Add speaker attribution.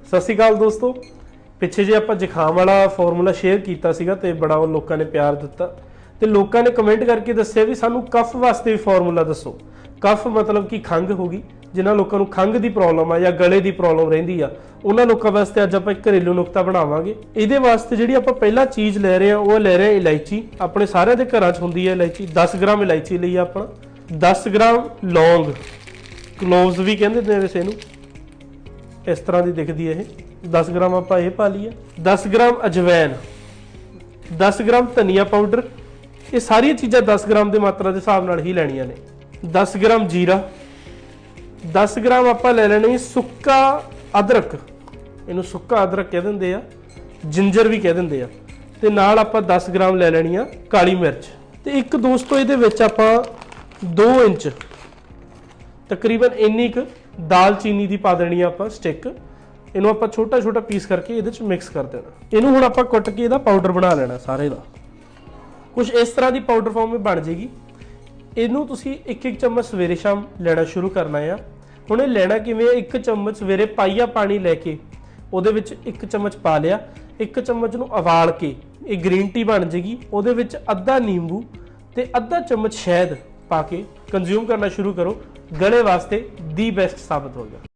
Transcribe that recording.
Speaker 1: सत श्री अकाल दोस्तों, पिछे जे आप जुखाम वाला फॉर्मूला शेयर किया सीगा ते बड़ा लोगों ने प्यार दिता ते लोगों ने कमेंट करके दस्सिया भी सानू कफ वास्ते भी फॉर्मूला दसो। कफ मतलब कि खंघ होगी, जिन्होंने लोगों को खंघ की प्रॉब्लम आ या गले की प्रॉब्लम रही आ उन्होंने लोगों वास्ते अज आप घरेलू नुकता बनावांगे। ये वास्ते जी आप पहला चीज़ ले रहे हैं वो ले रहे हैं इलायची। अपने सारे के घर च होंगी है इलायची। 10 ग्राम इलायची ली अपना, 10 ग्राम लौंग, क्लोव्स भी कहते हैं वैसे इनू, इस तरह की दिखती है। 10 ग्राम आप ये पा लिया, 10 ग्राम अजवैन, 10 ग्राम धनिया पाउडर। ये सारिया चीज़ां 10 ग्राम की मात्रा के हिसाब नाल ही लैनियां ने। 10 ग्राम जीरा, 10 ग्राम आप ले लेनी सुक्का अदरक, इनू सुक्का अदरक कह देंगे आ, जिंजर भी कह देंगे आ। ते नाल आप 10 ग्राम ले लेनी आ काली मिर्च। तो एक दोस्तों ये आप 2 इंच तकरीबन इन्नी क दालचीनी की पा देनी आप स्टिक। इनू आप छोटा छोटा पीस करके ये मिक्स कर देना। इनू हुण आप कुट के इहदा पाउडर बना लेना सारे का। कुछ इस तरह की पाउडर फॉर्म में बन जाएगी। इनू तुसी एक एक चम्मच सवेरे शाम लेना शुरू करना है। हुण लेना किवें, एक चम्मच सवेरे पाइया पानी लैके उहदे विच 1 चम्मच पा लिया, 1 चम्मच नूं उबाल के ये ग्रीन टी बन जाएगी। उहदे विच अद्धा नींबू ते अद्धा चम्मच शहद पा के कंज्यूम करना शुरू करो। गले वास्ते दी बेस्ट साबित होगा।